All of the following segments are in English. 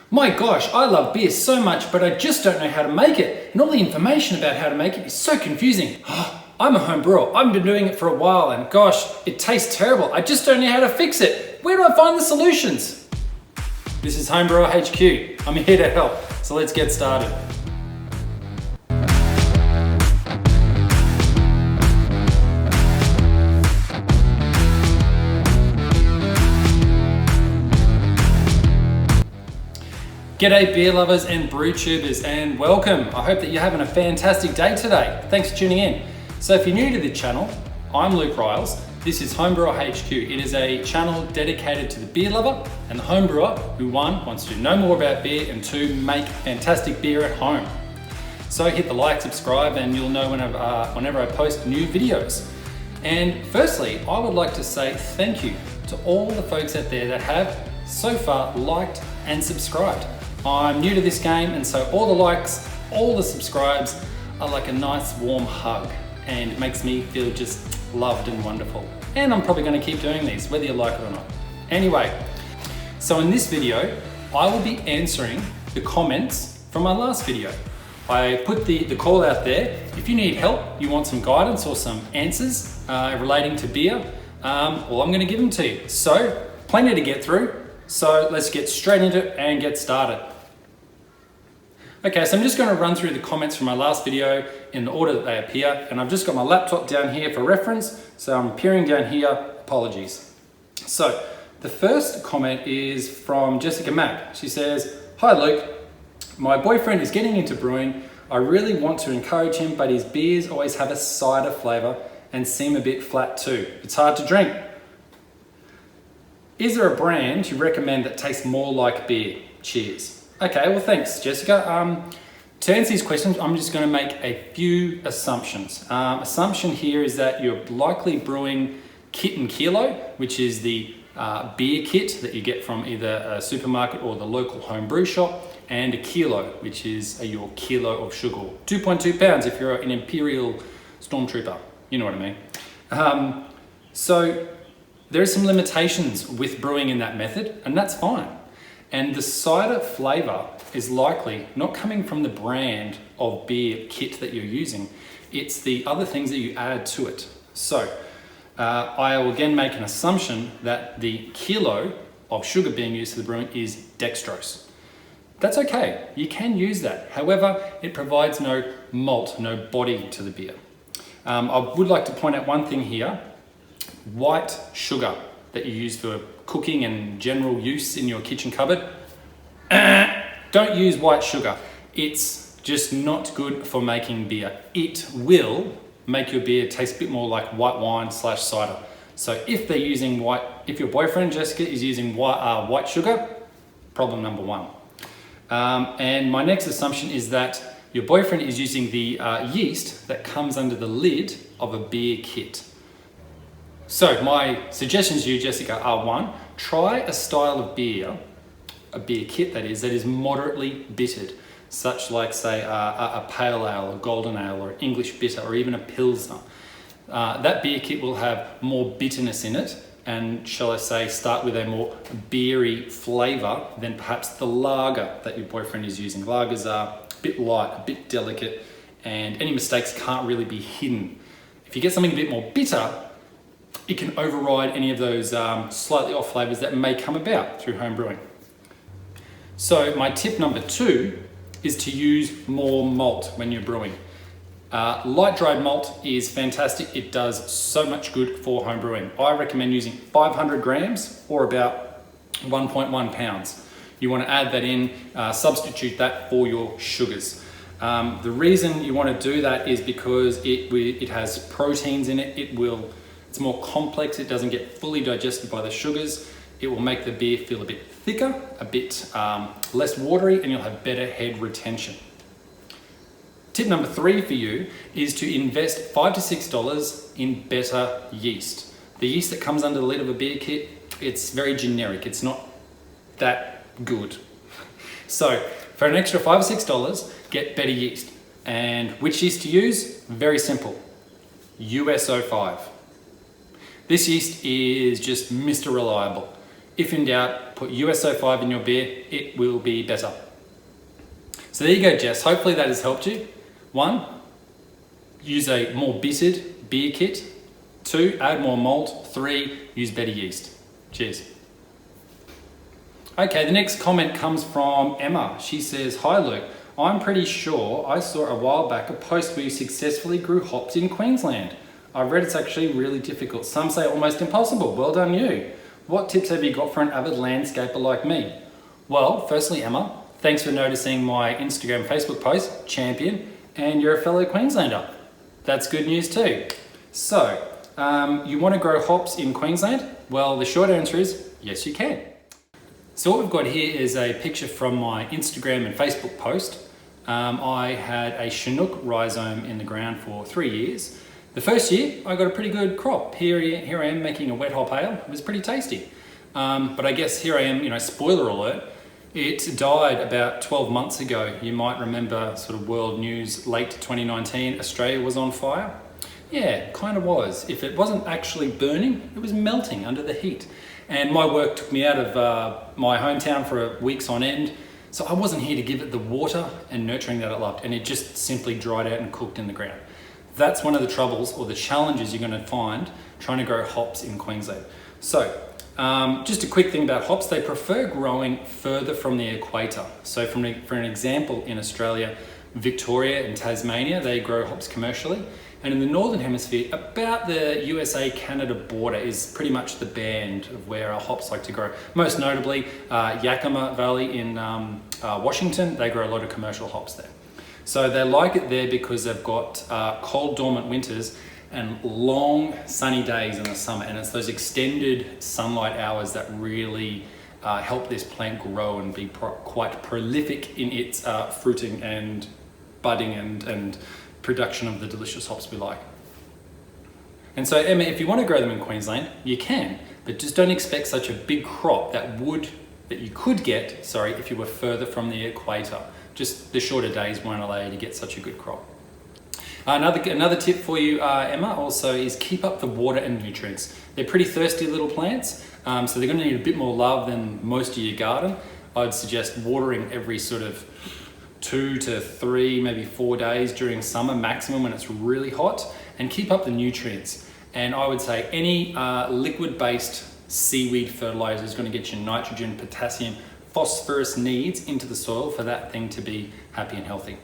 My gosh, I love beer so much, but I just don't know how to make it. And all the information about how to make it is so confusing. I'm a home brewer. I've been doing it for a while and gosh, it tastes terrible. I just don't know how to fix it. Where do I find the solutions? This is Homebrewer HQ. I'm here to help. So let's get started. G'day beer lovers and brew tubers, and welcome. I hope that you're having a fantastic day today. Thanks for tuning in. So if you're new to the channel, I'm Luke Riles. This is Homebrewer HQ. It is a channel dedicated to the beer lover and the homebrewer who, one, wants to know more about beer, and two, make fantastic beer at home. So hit the like, subscribe, and you'll know whenever I post new videos. And firstly, I would like to say thank you to all the folks out there that have so far liked and subscribed. I'm new to this game, and so all the likes, all the subscribes are like a nice warm hug, and it makes me feel just loved and wonderful. And I'm probably going to keep doing these, whether you like it or not. Anyway, so in this video, I will be answering the comments from my last video. I put the call out there. If you need help, you want some guidance or some answers relating to beer, well, I'm going to give them to you. So, plenty to get through. So let's get straight into it and get started. Okay, so I'm just going to run through the comments from my last video in the order that they appear, and I've just got my laptop down here for reference, so I'm peering down here, apologies. So the first comment is from Jessica Mack. She says, "Hi Luke, my boyfriend is getting into brewing. I really want to encourage him, but his beers always have a cider flavour and seem a bit flat too. It's hard to drink. Is there a brand you recommend that tastes more like beer? Cheers." Okay, well thanks Jessica. To answer these questions, I'm just going to make a few assumptions. Assumption here is that you're likely brewing kit and kilo, which is the beer kit that you get from either a supermarket or the local home brew shop, and a kilo, which is your kilo of sugar. 2.2 pounds if you're an Imperial Stormtrooper, you know what I mean. So there are some limitations with brewing in that method, and that's fine. And the cider flavour is likely not coming from the brand of beer kit that you're using. It's the other things that you add to it. So I will again make an assumption that the kilo of sugar being used for the brewing is dextrose. That's okay, you can use that. However, it provides no malt, no body to the beer. I would like to point out one thing here. White sugar that you use for cooking and general use in your kitchen cupboard, don't use white sugar. It's just not good for making beer. It will make your beer taste a bit more like white wine / cider. So if they're using if your boyfriend Jessica is using white sugar, problem number one. And my next assumption is that your boyfriend is using the yeast that comes under the lid of a beer kit. So my suggestions to you, Jessica, are one, try a style of beer, a beer kit that is moderately bittered, such like say a pale ale, a golden ale, or English bitter, or even a pilsner. That beer kit will have more bitterness in it, and shall I say, start with a more beery flavour than perhaps the lager that your boyfriend is using. Lagers are a bit light, a bit delicate, and any mistakes can't really be hidden. If you get something a bit more bitter, it can override any of those slightly off flavours that may come about through home brewing. So my tip number 2 is to use more malt when you're brewing. Light dried malt is fantastic. It does so much good for home brewing. I recommend using 500 grams or about 1.1 pounds. You want to add that in, substitute that for your sugars. The reason you want to do that is because it has proteins in it. It's more complex, it doesn't get fully digested by the sugars. It will make the beer feel a bit thicker, a bit less watery, and you'll have better head retention. Tip number 3 for you is to invest $5 to $6 in better yeast. The yeast that comes under the lid of a beer kit, it's very generic, it's not that good. So for an extra $5 or $6, get better yeast. And which yeast to use? Very simple, US-05. This yeast is just Mr. Reliable. If in doubt, put USO5 in your beer, it will be better. So there you go, Jess. Hopefully that has helped you. 1, use a more bittered beer kit. 2, add more malt. 3, use better yeast. Cheers. Okay, the next comment comes from Emma. She says, "Hi Luke, I'm pretty sure I saw a while back a post where you successfully grew hops in Queensland. I've read it's actually really difficult. Some say almost impossible. Well done you. What tips have you got for an avid landscaper like me?" Well, firstly, Emma, thanks for noticing my Instagram, Facebook post, champion, and you're a fellow Queenslander. That's good news too. So, you want to grow hops in Queensland? Well, the short answer is yes, you can. So what we've got here is a picture from my Instagram and Facebook post. I had a Chinook rhizome in the ground for 3 years. The first year, I got a pretty good crop. Here I am making a wet hop ale. It was pretty tasty. But I guess here I am, spoiler alert, it died about 12 months ago. You might remember sort of world news, late 2019, Australia was on fire. Yeah, kind of was. If it wasn't actually burning, it was melting under the heat. And my work took me out of my hometown for weeks on end. So I wasn't here to give it the water and nurturing that it loved. And it just simply dried out and cooked in the ground. That's one of the troubles or the challenges you're going to find trying to grow hops in Queensland. So just a quick thing about hops, they prefer growing further from the equator. So for an example, in Australia, Victoria and Tasmania, they grow hops commercially. And in the Northern Hemisphere, about the USA-Canada border is pretty much the band of where our hops like to grow. Most notably, Yakima Valley in Washington, they grow a lot of commercial hops there. So they like it there because they've got cold, dormant winters and long sunny days in the summer. And it's those extended sunlight hours that really help this plant grow and be quite prolific in its fruiting and budding and production of the delicious hops we like. And so Emma, if you want to grow them in Queensland, you can, but just don't expect such a big crop that you could get, if you were further from the equator. Just the shorter days won't allow you to get such a good crop. Another tip for you, Emma, also is keep up the water and nutrients. They're pretty thirsty little plants, so they're going to need a bit more love than most of your garden. I'd suggest watering every sort of 2 to 3, maybe 4 days during summer maximum when it's really hot, and keep up the nutrients. And I would say any liquid-based seaweed fertilizer is going to get you nitrogen, potassium, phosphorus needs into the soil for that thing to be happy and healthy.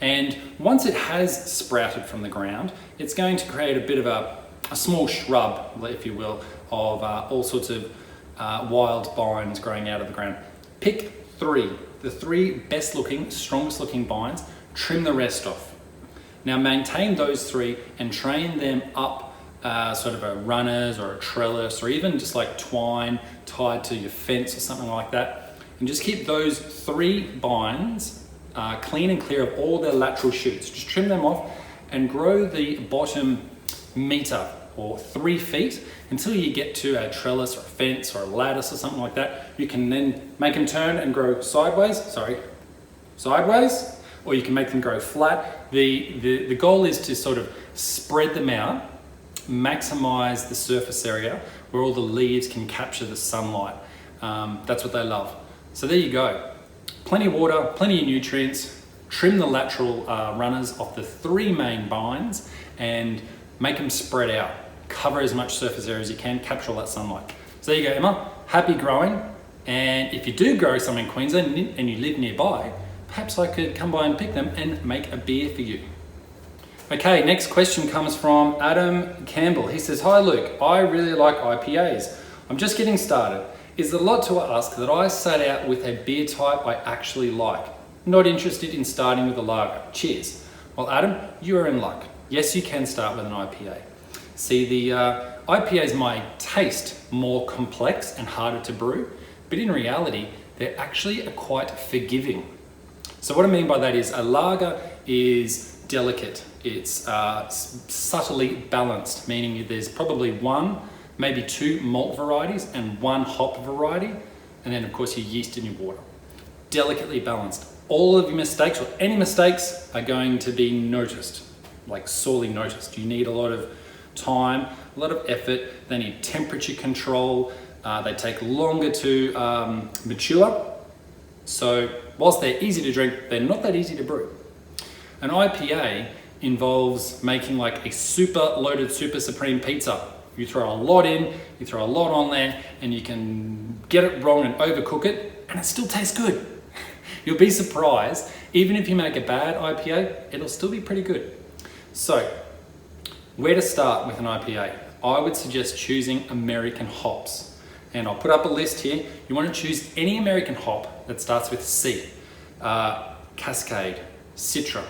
And once it has sprouted from the ground, it's going to create a bit of a small shrub, if you will, of all sorts of wild vines growing out of the ground. Pick 3. The 3 best looking, strongest looking vines, trim the rest off. Now maintain those 3 and train them up sort of a runners or a trellis or even just like twine tied to your fence or something like that. And just keep those 3 vines clean and clear of all their lateral shoots. Just trim them off and grow the bottom meter or 3 feet until you get to a trellis or a fence or a lattice or something like that. You can then make them turn and grow sideways, or you can make them grow flat. The goal is to sort of spread them out, maximize the surface area where all the leaves can capture the sunlight. That's what they love. So there you go. Plenty of water, plenty of nutrients, trim the lateral runners off the 3 main vines and make them spread out. Cover as much surface area as you can, capture all that sunlight. So there you go, Emma. Happy growing. And if you do grow some in Queensland and you live nearby, perhaps I could come by and pick them and make a beer for you. Okay, next question comes from Adam Campbell. He says, "Hi Luke, I really like IPAs. I'm just getting started. Is it a lot to ask that I set out with a beer type I actually like? Not interested in starting with a lager. Cheers." Well, Adam, you are in luck. Yes, you can start with an IPA. See, the IPAs might taste more complex and harder to brew, but in reality, they're actually quite forgiving. So what I mean by that is a lager is delicate. It's subtly balanced, meaning there's probably 1, maybe 2 malt varieties and 1 hop variety, and then of course your yeast and your water. Delicately balanced. All of your mistakes or any mistakes are going to be noticed, like sorely noticed. You need a lot of time, a lot of effort. They need temperature control. They take longer to mature. So whilst they're easy to drink, they're not that easy to brew. An IPA involves making like a super loaded, super supreme pizza. You throw a lot in, you throw a lot on there, and you can get it wrong and overcook it, and it still tastes good. You'll be surprised, even if you make a bad IPA, it'll still be pretty good. So, where to start with an IPA? I would suggest choosing American hops. And I'll put up a list here. You want to choose any American hop that starts with C. Cascade, Citra,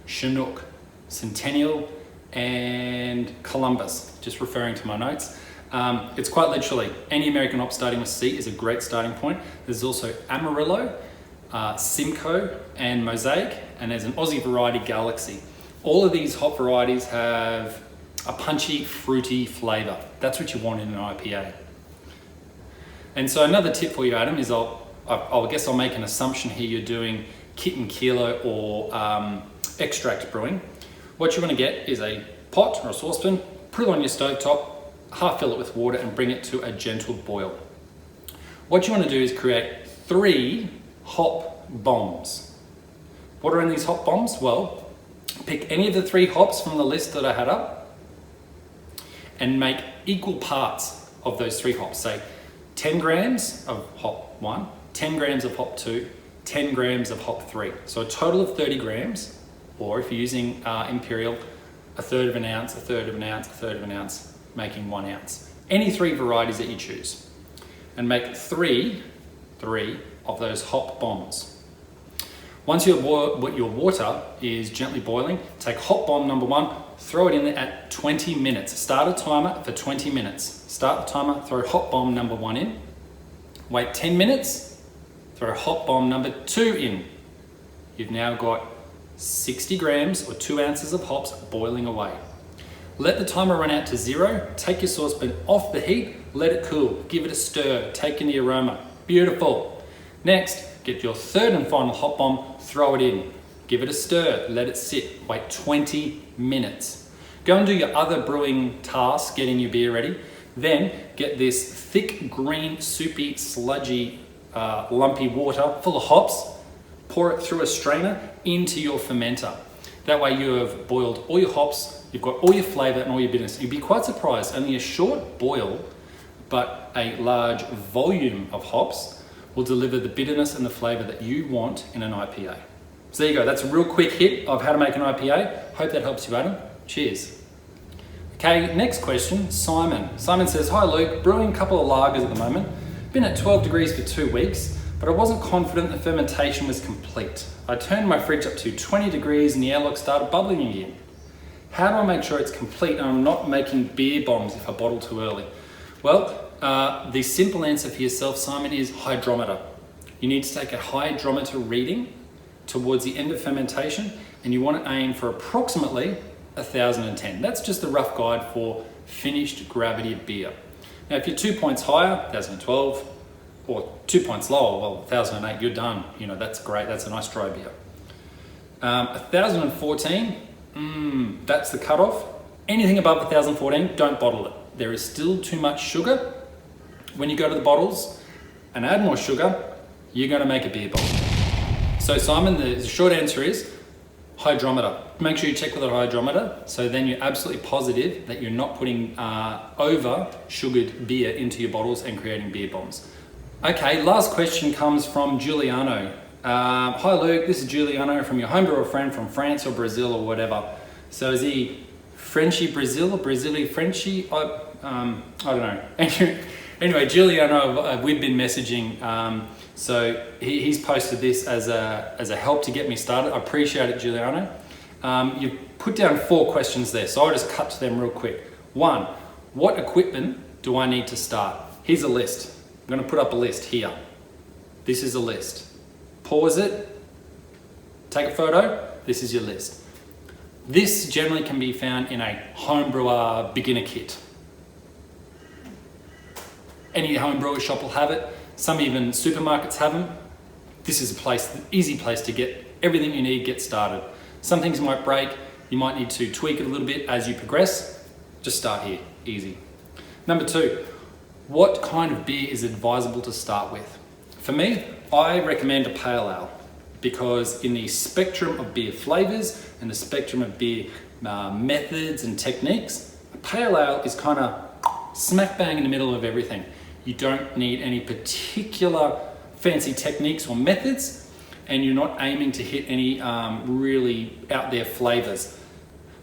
Chinook, Centennial, and Columbus, just referring to my notes. It's quite literally, any American hop starting with C is a great starting point. There's also Amarillo, Simcoe, and Mosaic, and there's an Aussie variety, Galaxy. All of these hop varieties have a punchy, fruity flavor. That's what you want in an IPA. And so another tip for you, Adam, is I guess I'll make an assumption here you're doing kit and kilo or extract brewing. What you want to get is a pot or a saucepan, put it on your stovetop, half fill it with water and bring it to a gentle boil. What you want to do is create 3 hop bombs. What are in these hop bombs? Well, pick any of the 3 hops from the list that I had up and make equal parts of those 3 hops. Say 10 grams of hop 1, 10 grams of hop 2, 10 grams of hop 3. So a total of 30 grams, or if you're using Imperial, a third of an ounce, a third of an ounce, a third of an ounce, making 1 ounce. Any 3 varieties that you choose. And make 3 of those hop bombs. Once your water is gently boiling, take hop bomb number 1, throw it in there at 20 minutes. Start a timer for 20 minutes. Start the timer, throw hop bomb number 1 in. Wait 10 minutes, throw hop bomb number 2 in. You've now got 60 grams or 2 ounces of hops boiling away. Let the timer run out to 0, take your saucepan off the heat, let it cool, give it a stir, take in the aroma. Beautiful. Next, get your third and final hop bomb, throw it in, give it a stir, let it sit, wait 20 minutes. Go and do your other brewing tasks, getting your beer ready. Then get this thick, green, soupy, sludgy, lumpy water full of hops, pour it through a strainer into your fermenter. That way you have boiled all your hops, you've got all your flavor and all your bitterness. You'd be quite surprised, only a short boil, but a large volume of hops will deliver the bitterness and the flavor that you want in an IPA. So there you go, that's a real quick hit of how to make an IPA. Hope that helps you, Adam. Cheers. Okay, next question, Simon. Simon says, hi Luke, brewing a couple of lagers at the moment. Been at 12 degrees for 2 weeks, but I wasn't confident the fermentation was complete. I turned my fridge up to 20 degrees and the airlock started bubbling again. How do I make sure it's complete and I'm not making beer bombs if I bottle too early? Well, the simple answer for yourself, Simon, is hydrometer. You need to take a hydrometer reading towards the end of fermentation and you want to aim for approximately 1010. That's just the rough guide for finished gravity of beer. Now, if you're 2 points higher, 1012, or 2 points lower, well, 1008, you're done. You know, that's great. That's a nice dry beer. 1014, that's the cutoff. Anything above 1014, don't bottle it. There is still too much sugar. When you go to the bottles and add more sugar, you're going to make a beer bomb. So Simon, the short answer is hydrometer. Make sure you check with a hydrometer so then you're absolutely positive that you're not putting over sugared beer into your bottles and creating beer bombs. Okay, last question comes from Giuliano. Hi Luke, this is Giuliano from your homebrewer friend from France or Brazil or whatever. So is he Frenchy Brazil or Brazili Frenchy? I don't know. Anyway, Giuliano, we've been messaging. So he's posted this as a help to get me started. I appreciate it, Giuliano. You've put down 4 questions there, so I'll just cut to them real quick. 1, what equipment do I need to start? Here's a list. I'm going to put up a list here. This is a list. Pause it, take a photo, this is your list. This generally can be found in a homebrewer beginner kit. Any homebrewer shop will have it. Some even supermarkets have them. This is an easy place to get everything you need, get started. Some things might break, you might need to tweak it a little bit as you progress. Just start here, easy. Number 2, What kind of beer is advisable to start with? For me, I recommend a pale ale because in the spectrum of beer flavors and the spectrum of beer methods and techniques, a pale ale is kind of smack bang in the middle of everything. You don't need any particular fancy techniques or methods, and you're not aiming to hit any really out there flavors.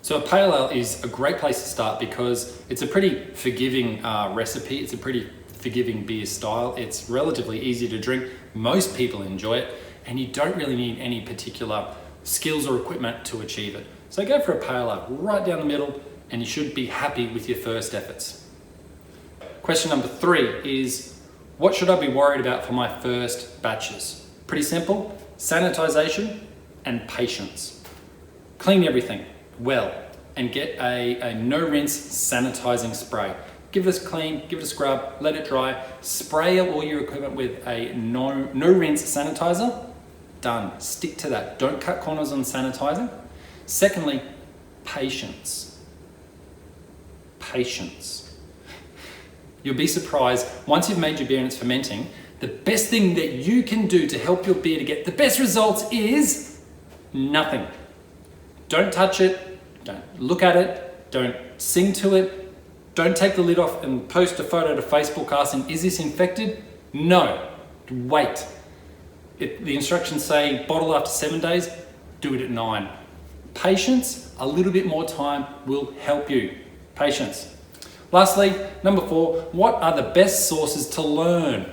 So a pale ale is a great place to start because it's a pretty forgiving recipe. It's a pretty forgiving beer style. It's relatively easy to drink. Most people enjoy it, and you don't really need any particular skills or equipment to achieve it. So go for a pale ale right down the middle, and you should be happy with your first efforts. Question number 3 is, what should I be worried about for my first batches? Pretty simple: sanitization and patience. Clean everything well and get a no rinse sanitizing spray. Give it a clean, give it a scrub, let it dry, spray all your equipment with a no rinse sanitizer. Done. Stick to that. Don't cut corners on sanitizing. Secondly, patience. Patience. You'll be surprised, once you've made your beer and it's fermenting, the best thing that you can do to help your beer to get the best results is nothing. Don't touch it, don't look at it, don't sing to it, don't take the lid off and post a photo to Facebook asking, is this infected? No, wait. The instructions say bottle after 7 days, do it at 9. Patience, a little bit more time will help you. Patience. Lastly, number 4, what are the best sources to learn?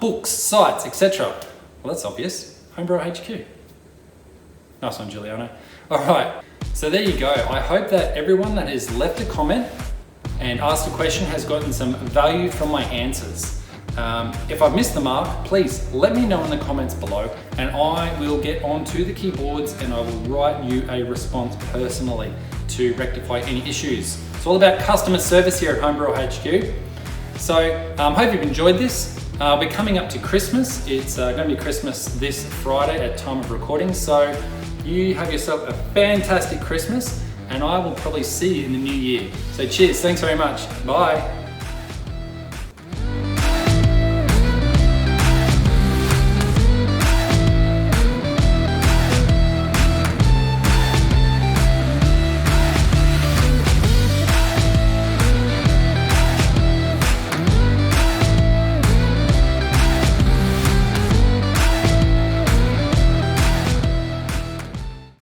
Books, sites, etc. Well, that's obvious. Homebrewer HQ. Nice one, Giuliano. All right, so there you go. I hope that everyone that has left a comment and asked a question has gotten some value from my answers. If I've missed the mark, please let me know in the comments below, and I will get onto the keyboards and I will write you a response personally to rectify any issues. It's all about customer service here at Homebrewer HQ. So hope you've enjoyed this. We're coming up to Christmas. It's going to be Christmas this Friday at time of recording. So you have yourself a fantastic Christmas, and I will probably see you in the new year. So cheers, thanks very much. Bye.